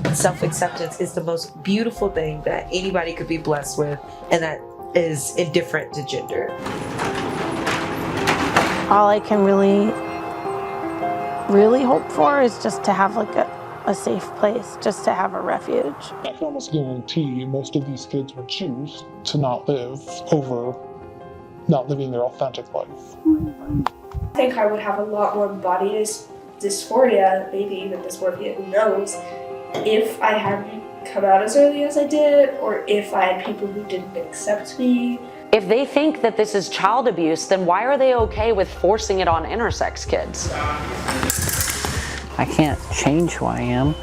and self-acceptance is the most beautiful thing that anybody could be blessed with, and that is indifferent to gender. All I can really hope for is just to have like a safe place, just to have a refuge. I can almost guarantee most of these kids would choose to not live over not living their authentic life. I think I would have a lot more body dysphoria, maybe even dysmorphia, who knows, if I hadn't come out as early as I did, or if I had people who didn't accept me. If they think that this is child abuse, then why are they okay with forcing it on intersex kids? I can't change who I am,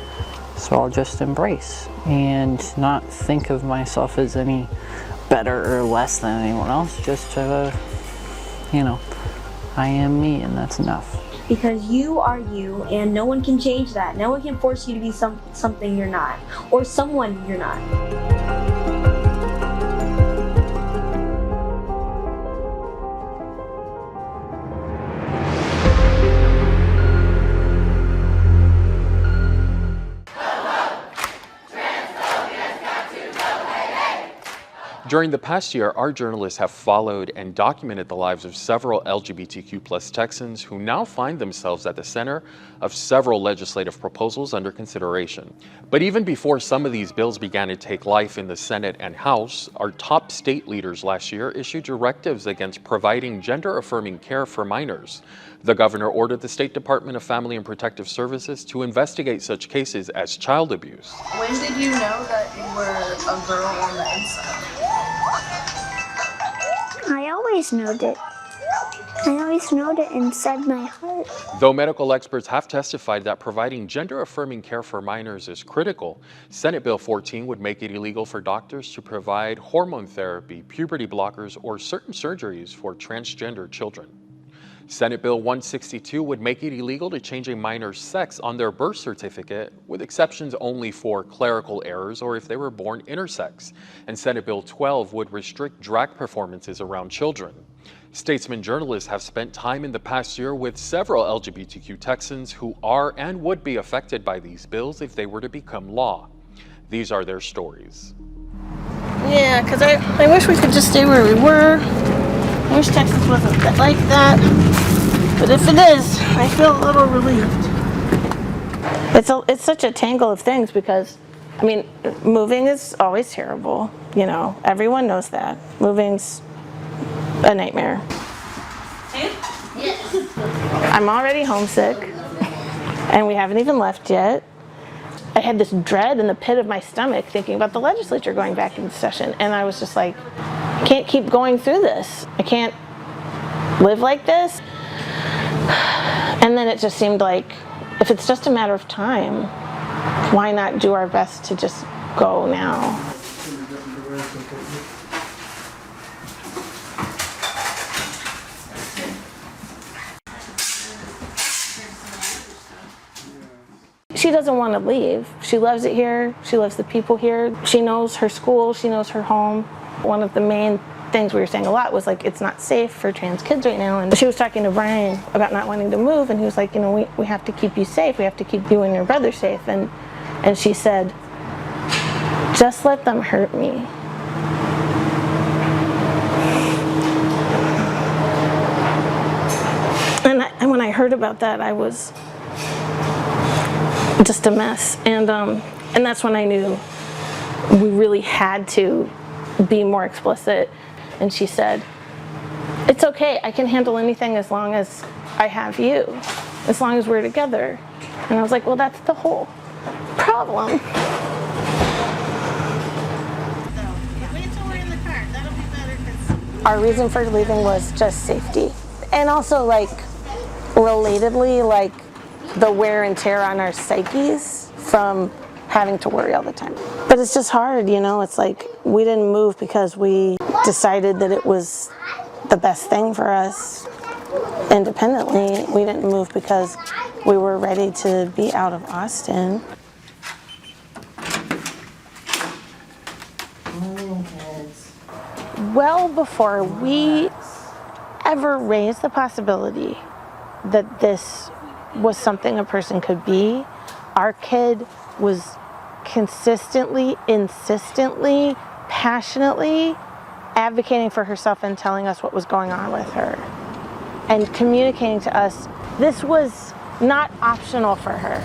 so I'll just embrace and not think of myself as any better or less than anyone else. Just, I am me, and that's enough. Because you are you, and no one can change that. No one can force you to be something you're not, or someone you're not. During the past year, our journalists have followed and documented the lives of several LGBTQ+ Texans who now find themselves at the center of several legislative proposals under consideration. But even before some of these bills began to take life in the Senate and House, our top state leaders last year issued directives against providing gender-affirming care for minors. The governor ordered the State Department of Family and Protective Services to investigate such cases as child abuse. When did you know that you were a girl on the inside? I always knowed it. I always knowed it inside my heart. Though medical experts have testified that providing gender-affirming care for minors is critical, Senate Bill 14 would make it illegal for doctors to provide hormone therapy, puberty blockers, or certain surgeries for transgender children. Senate Bill 162 would make it illegal to change a minor's sex on their birth certificate, with exceptions only for clerical errors or if they were born intersex. And Senate Bill 12 would restrict drag performances around children. Statesman journalists have spent time in the past year with several LGBTQ Texans who are and would be affected by these bills if they were to become law. These are their stories. Yeah, because I wish we could just stay where we were. I wish Texas wasn't like that, but if it is, I feel a little relieved. It's such a tangle of things because, I mean, moving is always terrible. You know, everyone knows that. Moving's a nightmare. Yes. I'm already homesick, and we haven't even left yet. I had this dread in the pit of my stomach thinking about the legislature going back into session, and I was just like, I can't keep going through this. I can't live like this. And then it just seemed like, if it's just a matter of time, why not do our best to just go now? She doesn't want to leave. She loves it here. She loves the people here. She knows her school. She knows her home. One of the main things we were saying a lot was like, it's not safe for trans kids right now. And she was talking to Brian about not wanting to move, and he was like, you know, we have to keep you safe. We have to keep you and your brother safe. And she said, just let them hurt me. And when I heard about that, I was just a mess. And that's when I knew we really had to be more explicit. And she said, it's okay, I can handle anything as long as I have you, as long as we're together. And I was like, well, that's the whole problem. Wait till we're in the car, that'll be better. Our reason for leaving was just safety. And also, like, relatedly, like, the wear and tear on our psyches from having to worry all the time. But it's just hard, you know, it's like we didn't move because we decided that it was the best thing for us independently. We didn't move because we were ready to be out of Austin. Well before we ever raised the possibility that this was something a person could be, our kid was consistently, insistently, passionately advocating for herself and telling us what was going on with her and communicating to us this was not optional for her.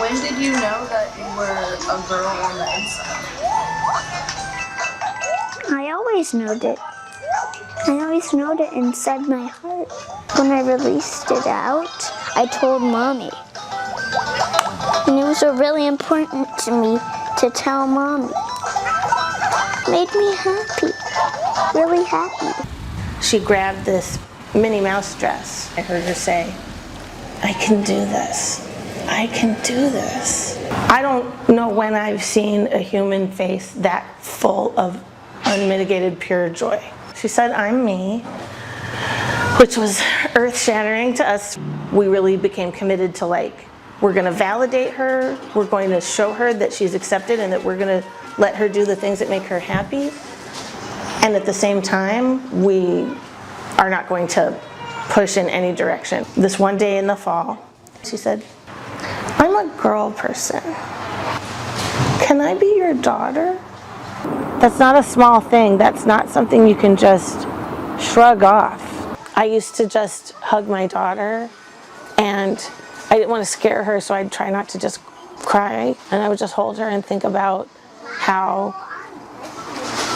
When did you know that you were a girl on the inside? I always knowed it. I always knowed it inside my heart. When I released it out, I told Mommy. And it was really important to me to tell Mommy. Made me happy, really happy. She grabbed this Minnie Mouse dress. I heard her say, I can do this. I can do this. I don't know when I've seen a human face that full of unmitigated pure joy. She said, I'm me, which was earth-shattering to us. We really became committed to we're gonna validate her, we're going to show her that she's accepted and that we're gonna let her do the things that make her happy. And at the same time, we are not going to push in any direction. This one day in the fall, she said, I'm a girl person. Can I be your daughter? That's not a small thing. That's not something you can just shrug off. I used to just hug my daughter, and I didn't want to scare her, so I'd try not to just cry. And I would just hold her and think about how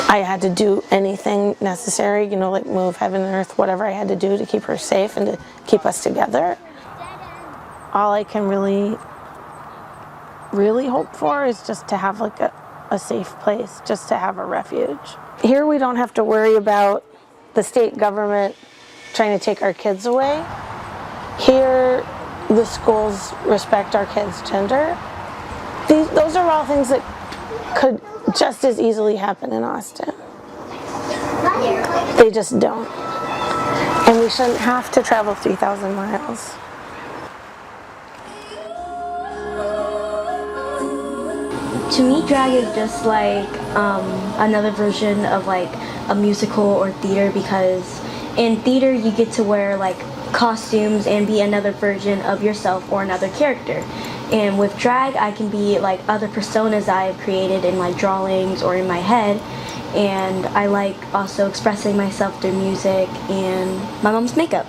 I had to do anything necessary, move heaven and earth, whatever I had to do to keep her safe and to keep us together. All I can really hope for is just to have a safe place, just to have a refuge. Here we don't have to worry about the state government trying to take our kids away. Here the schools respect our kids' gender. Those are all things that could just as easily happen in Austin. They just don't. And we shouldn't have to travel 3,000 miles. To me, drag is just another version of a musical or theater, because in theater you get to wear costumes and be another version of yourself or another character. And with drag, I can be other personas I've created in drawings or in my head. And I also expressing myself through music and my mom's makeup.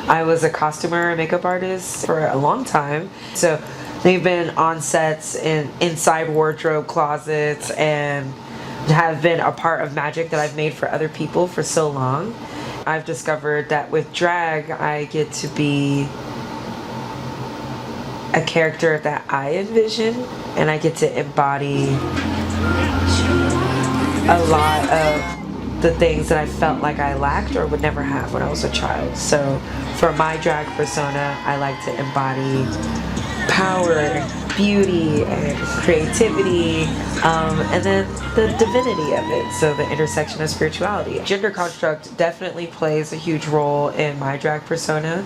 I was a costumer and makeup artist for a long time. So they've been on sets inside wardrobe closets and have been a part of magic that I've made for other people for so long. I've discovered that with drag, I get to be a character that I envision, and I get to embody a lot of the things that I felt like I lacked or would never have when I was a child. So for my drag persona, I like to embody power, beauty, and creativity, and then the divinity of it, so the intersection of spirituality. Gender construct definitely plays a huge role in my drag persona.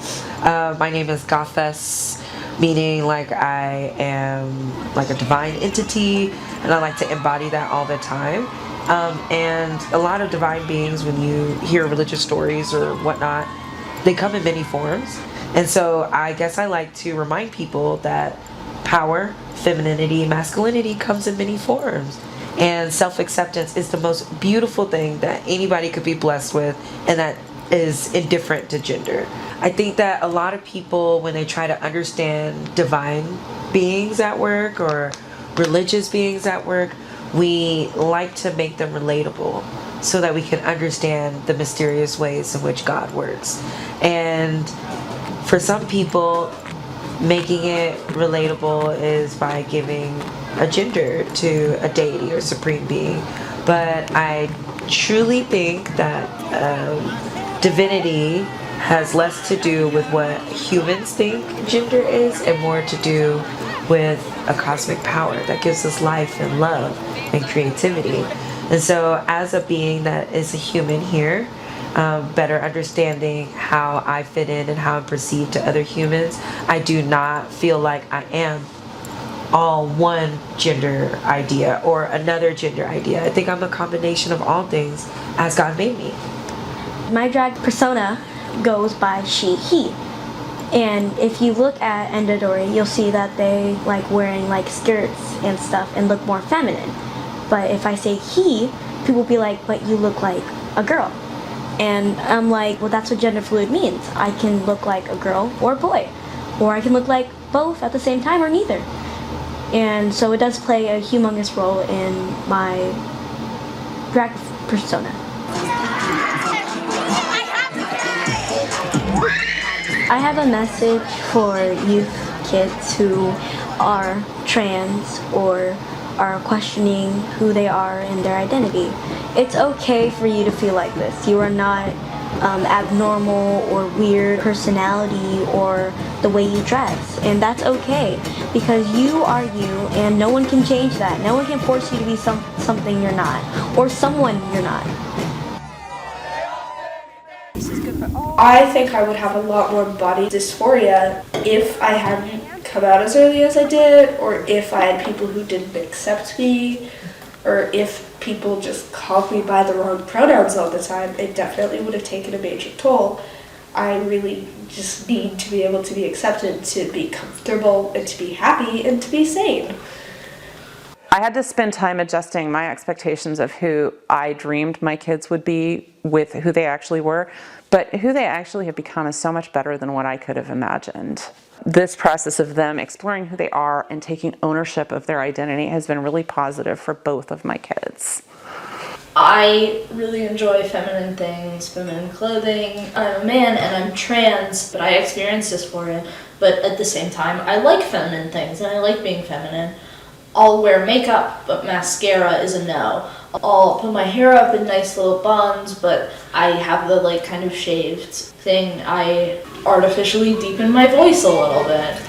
My name is Goddess, meaning I am a divine entity, and I like to embody that all the time. And a lot of divine beings, when you hear religious stories or whatnot, they come in many forms. And so I guess I like to remind people that power, femininity, masculinity comes in many forms. And self-acceptance is the most beautiful thing that anybody could be blessed with, and that is indifferent to gender. I think that a lot of people, when they try to understand divine beings at work or religious beings at work, we like to make them relatable so that we can understand the mysterious ways in which God works. And for some people, making it relatable is by giving a gender to a deity or supreme being. But I truly think that divinity has less to do with what humans think gender is and more to do with a cosmic power that gives us life and love and creativity. And so as a being that is a human here, better understanding how I fit in and how I'm perceived to other humans, I do not feel like I am all one gender idea or another gender idea. I think I'm a combination of all things as God made me. My drag persona goes by she, he. And if you look at Endodori, you'll see that they like wearing like skirts and stuff and look more feminine. But if I say he, people will be like, but you look like a girl. And I'm like, well, that's what gender fluid means. I can look like a girl or a boy, or I can look like both at the same time or neither. And so it does play a humongous role in my drag persona. I have a message for youth kids who are trans or are questioning who they are and their identity. It's okay for you to feel like this. You are not abnormal or weird personality or the way you dress, and that's okay because you are you and no one can change that. No one can force you to be something you're not or someone you're not. I think I would have a lot more body dysphoria if I hadn't come out as early as I did, or if I had people who didn't accept me, or if people just called me by the wrong pronouns all the time. It definitely would have taken a major toll. I really just need to be able to be accepted, to be comfortable, and to be happy, and to be sane. I had to spend time adjusting my expectations of who I dreamed my kids would be with who they actually were, but who they actually have become is so much better than what I could have imagined. This process of them exploring who they are and taking ownership of their identity has been really positive for both of my kids. I really enjoy feminine things, feminine clothing. I'm a man and I'm trans, but I experience dysphoria. But at the same time, I like feminine things and I like being feminine. I'll wear makeup, but mascara is a no. I'll put my hair up in nice little buns, but I have the like kind of shaved thing. I artificially deepen my voice a little bit,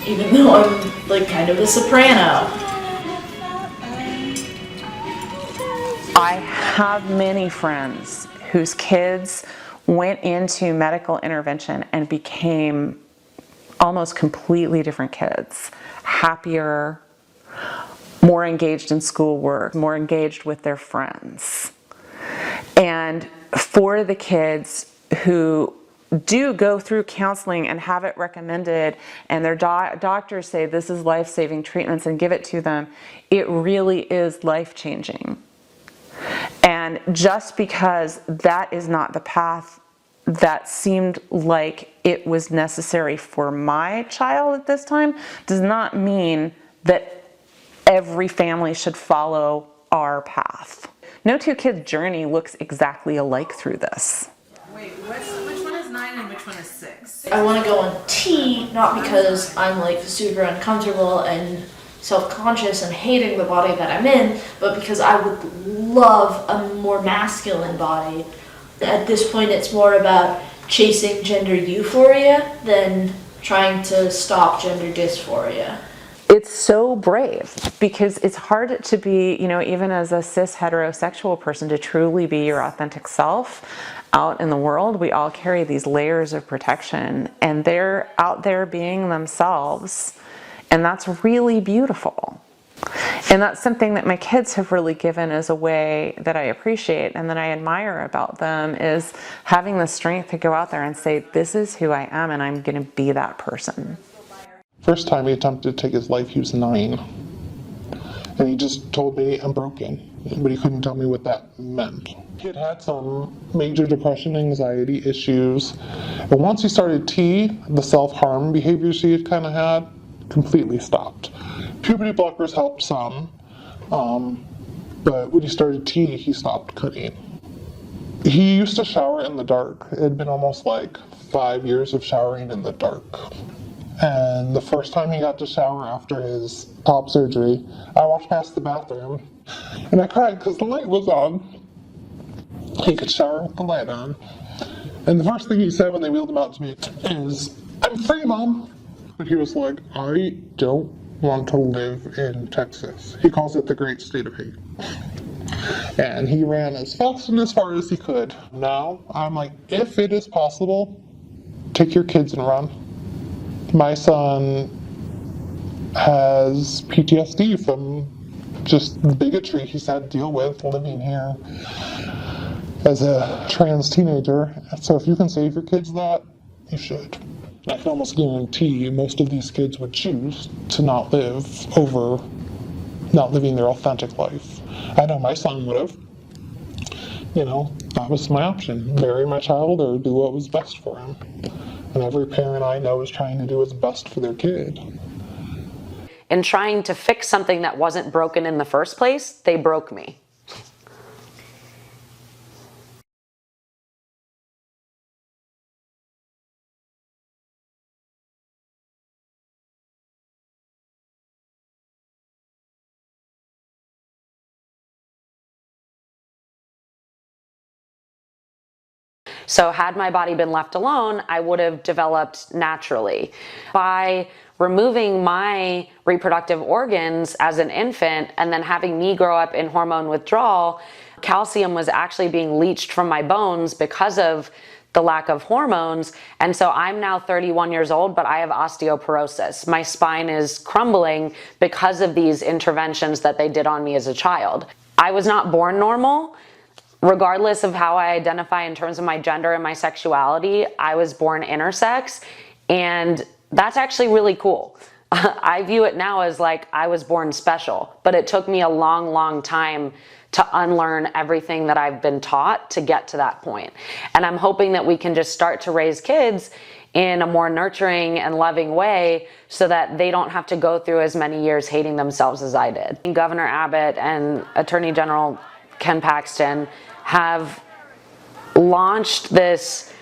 even though I'm like kind of a soprano. I have many friends whose kids went into medical intervention and became almost completely different kids, happier, more engaged in schoolwork, more engaged with their friends. And for the kids who do go through counseling and have it recommended and their doctors say this is life-saving treatments and give it to them, it really is life-changing. And just because that is not the path that seemed like it was necessary for my child at this time does not mean that every family should follow our path. No two kids' journey looks exactly alike through this. Wait, which one is 9 and which one is 6? I want to go on T, not because I'm like super uncomfortable and self-conscious and hating the body that I'm in, but because I would love a more masculine body. At this point, it's more about chasing gender euphoria than trying to stop gender dysphoria. It's so brave because it's hard to be, even as a cis heterosexual person, to truly be your authentic self out in the world. We all carry these layers of protection and they're out there being themselves, and that's really beautiful. And that's something that my kids have really given as a way that I appreciate and that I admire about them, is having the strength to go out there and say, this is who I am and I'm going to be that person. First time he attempted to take his life, he was 9. And he just told me, I'm broken. But he couldn't tell me what that meant. He had had some major depression, anxiety issues. And once he started T, the self-harm behaviors he had kind of had completely stopped. Puberty blockers helped some. But when he started T, he stopped cutting. He used to shower in the dark. It had been almost like 5 years of showering in the dark. And the first time he got to shower after his top surgery, I walked past the bathroom and I cried because the light was on. He could shower with the light on. And the first thing he said when they wheeled him out to me is, I'm free, Mom. But he was like, I don't want to live in Texas. He calls it the great state of hate. And he ran as fast and as far as he could. Now, I'm like, if it is possible, take your kids and run. My son has PTSD from just the bigotry he's had to deal with living here as a trans teenager. So if you can save your kids that, you should. I can almost guarantee most of these kids would choose to not live over not living their authentic life. I know my son would have. You know, that was my option. Bury my child or do what was best for him. And every parent I know is trying to do what's best for their kid. In trying to fix something that wasn't broken in the first place, they broke me. So had my body been left alone, I would have developed naturally. By removing my reproductive organs as an infant and then having me grow up in hormone withdrawal, calcium was actually being leached from my bones because of the lack of hormones. And so I'm now 31 years old, but I have osteoporosis. My spine is crumbling because of these interventions that they did on me as a child. I was not born normal. Regardless of how I identify in terms of my gender and my sexuality, I was born intersex, and that's actually really cool. I view it now as like I was born special, but it took me a long, long time to unlearn everything that I've been taught to get to that point. And I'm hoping that we can just start to raise kids in a more nurturing and loving way so that they don't have to go through as many years hating themselves as I did. Governor Abbott and Attorney General Ken Paxton have launched this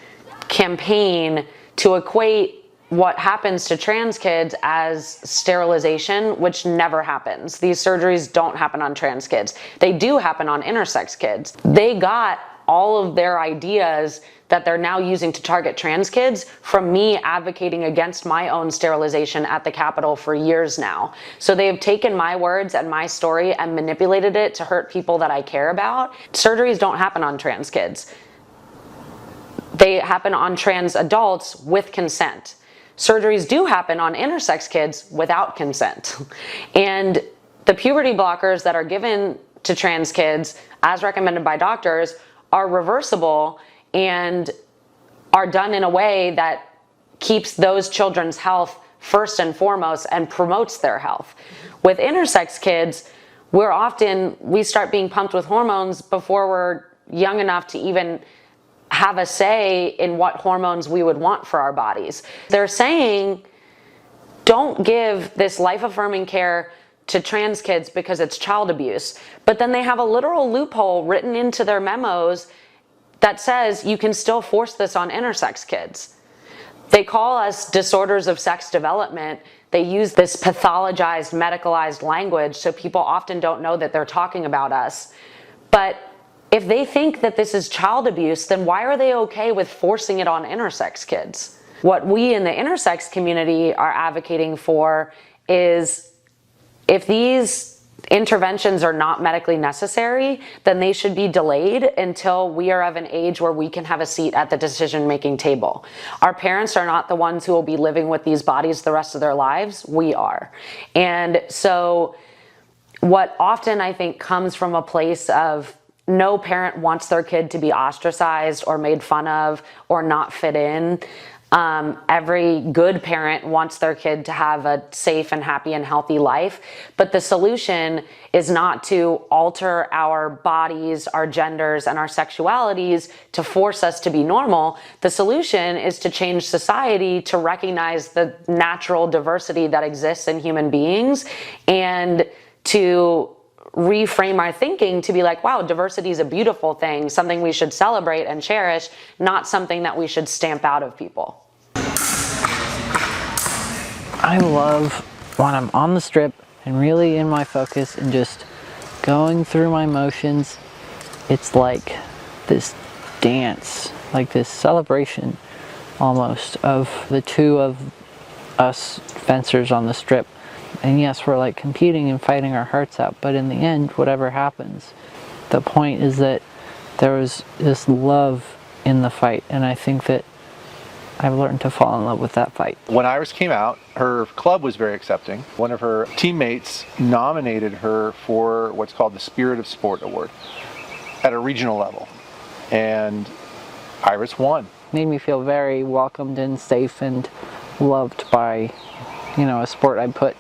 campaign to equate what happens to trans kids as sterilization, which never happens. These surgeries don't happen on trans kids. They do happen on intersex kids. They got all of their ideas that they're now using to target trans kids from me advocating against my own sterilization at the Capitol for years now. So they have taken my words and my story and manipulated it to hurt people that I care about. Surgeries don't happen on trans kids. They happen on trans adults with consent. Surgeries do happen on intersex kids without consent. And the puberty blockers that are given to trans kids, as recommended by doctors, are reversible and are done in a way that keeps those children's health first and foremost and promotes their health. With intersex kids, we start being pumped with hormones before we're young enough to even have a say in what hormones we would want for our bodies. They're saying, don't give this life-affirming care to trans kids because it's child abuse. But then they have a literal loophole written into their memos that says you can still force this on intersex kids. They call us disorders of sex development. They use this pathologized, medicalized language so people often don't know that they're talking about us. But if they think that this is child abuse, then why are they okay with forcing it on intersex kids? What we in the intersex community are advocating for is if these interventions are not medically necessary, then they should be delayed until we are of an age where we can have a seat at the decision-making table. Our parents are not the ones who will be living with these bodies the rest of their lives. We are. And so what often I think comes from a place of no parent wants their kid to be ostracized or made fun of or not fit in. Every good parent wants their kid to have a safe and happy and healthy life, but the solution is not to alter our bodies, our genders, and our sexualities to force us to be normal. The solution is to change society to recognize the natural diversity that exists in human beings and to reframe our thinking to be like, wow, diversity is a beautiful thing, something we should celebrate and cherish, not something that we should stamp out of people. I love when I'm on the strip and really in my focus and just going through my motions. It's like this dance, like this celebration almost of the two of us fencers on the strip. And yes, we're like competing and fighting our hearts out, but in the end, whatever happens, the point is that there was this love in the fight, and I think that I've learned to fall in love with that fight. When Iris came out, her club was very accepting. One of her teammates nominated her for what's called the Spirit of Sport Award at a regional level, and Iris won. Made me feel very welcomed and safe and loved by, a sport I put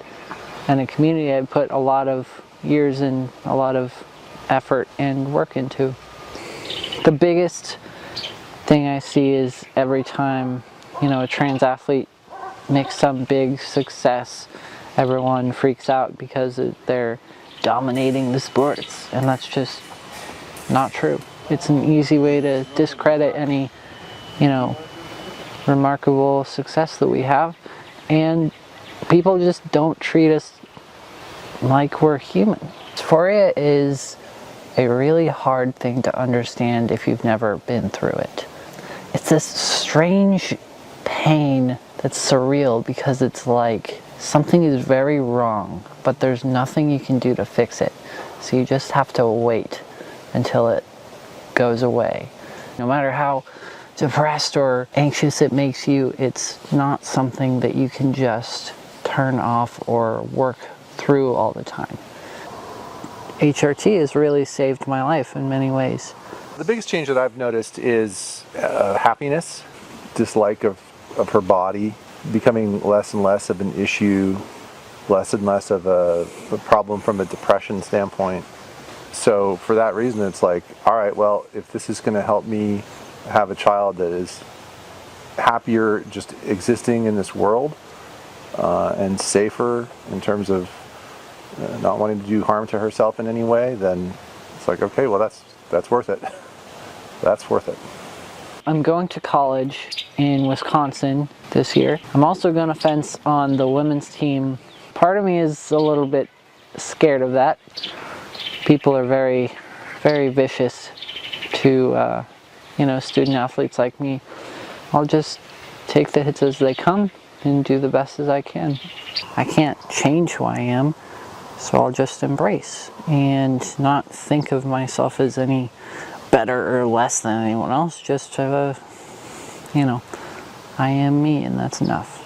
and a community I put a lot of years and a lot of effort and work into. The biggest thing I see is every time, a trans athlete makes some big success, everyone freaks out because they're dominating the sports, and that's just not true. It's an easy way to discredit any, remarkable success that we have, and people just don't treat us like we're human. Dysphoria is a really hard thing to understand if you've never been through it. It's this strange pain that's surreal because it's like something is very wrong, but there's nothing you can do to fix it. So you just have to wait until it goes away. No matter how depressed or anxious it makes you, it's not something that you can just turn off or work through all the time. HRT has really saved my life in many ways. The biggest change that I've noticed is happiness, dislike of her body, becoming less and less of an issue, less and less of a problem from a depression standpoint. So for that reason, it's like, all right, well, if this is going to help me have a child that is happier just existing in this world and safer in terms of not wanting to do harm to herself in any way, then it's like, okay, well, that's worth it. That's worth it. I'm going to college in Wisconsin this year. I'm also going to fence on the women's team. Part of me is a little bit scared of that. People are very, very vicious to, student athletes like me. I'll just take the hits as they come and do the best as I can. I can't change who I am, so I'll just embrace and not think of myself as any better or less than anyone else. Just, I am me, and that's enough.